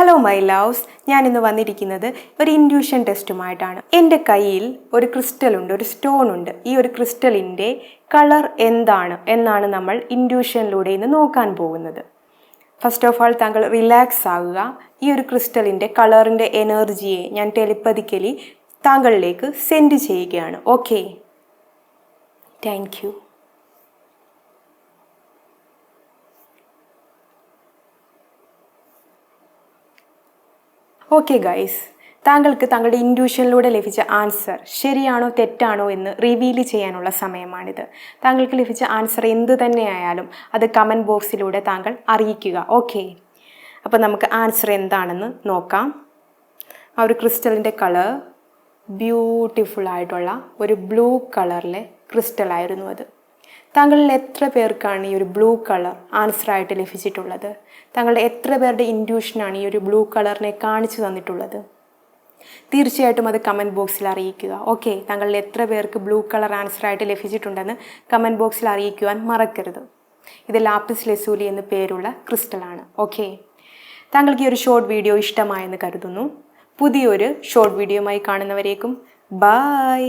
Hello my loves, ഞാനിന്ന് വന്നിരിക്കുന്നത് ഒരു ഇൻഡ്യൂഷൻ ടെസ്റ്റുമായിട്ടാണ്. എൻ്റെ കയ്യിൽ ഒരു ക്രിസ്റ്റൽ ഉണ്ട്, ഒരു സ്റ്റോൺ ഉണ്ട്. ഈ ഒരു ക്രിസ്റ്റലിൻ്റെ കളർ എന്താണ് എന്നാണ് നമ്മൾ ഇൻഡ്യൂഷനിലൂടെ ഇന്ന് നോക്കാൻ പോകുന്നത്. ഫസ്റ്റ് ഓഫ് ആൾ താങ്കൾ റിലാക്സ് ആകുക. ഈ ഒരു ക്രിസ്റ്റലിൻ്റെ കളറിൻ്റെ എനർജിയെ ഞാൻ ടെലിപ്പതിക്കലി താങ്കളിലേക്ക് സെൻഡ് ചെയ്യുകയാണ്. Okay, thank you. Okay guys, താങ്കൾക്ക് താങ്കളുടെ ഇൻഡ്യൂഷനിലൂടെ ലഭിച്ച ആൻസർ ശരിയാണോ തെറ്റാണോ എന്ന് റിവീൽ ചെയ്യാനുള്ള സമയമാണിത്. താങ്കൾക്ക് ലഭിച്ച ആൻസർ എന്ത് തന്നെയായാലും അത് കമൻറ്റ് ബോക്സിലൂടെ താങ്കൾ അറിയിക്കുക. ഓക്കെ, അപ്പോൾ നമുക്ക് ആൻസർ എന്താണെന്ന് നോക്കാം. ആ ഒരു ക്രിസ്റ്റലിൻ്റെ കളർ ബ്യൂട്ടിഫുൾ ആയിട്ടുള്ള ഒരു ബ്ലൂ കളറിലെ ക്രിസ്റ്റലായിരുന്നു അത്. താങ്കളിൽ എത്ര പേർക്കാണ് ഈ ഒരു ബ്ലൂ കളർ ആൻസറായിട്ട് ലഭിച്ചിട്ടുള്ളത്? താങ്കളുടെ എത്ര പേരുടെ ഇൻഡ്യൂഷനാണ് ഈ ഒരു ബ്ലൂ കളറിനെ കാണിച്ചു തന്നിട്ടുള്ളത്? തീർച്ചയായിട്ടും അത് കമൻറ്റ് ബോക്സിൽ അറിയിക്കുക. ഓക്കെ, താങ്കളിൽ എത്ര പേർക്ക് ബ്ലൂ കളർ ആൻസറായിട്ട് ലഭിച്ചിട്ടുണ്ടെന്ന് കമൻറ്റ് ബോക്സിൽ അറിയിക്കുവാൻ മറക്കരുത്. ഇത് ലാപ്പിസ് ലസൂലി എന്ന് പേരുള്ള ക്രിസ്റ്റലാണ്. ഓക്കെ, താങ്കൾക്ക് ഈ ഒരു ഷോർട്ട് വീഡിയോ ഇഷ്ടമായെന്ന് കരുതുന്നു. പുതിയൊരു ഷോർട്ട് വീഡിയോയുമായി കാണുന്നവരേക്കും ബൈ.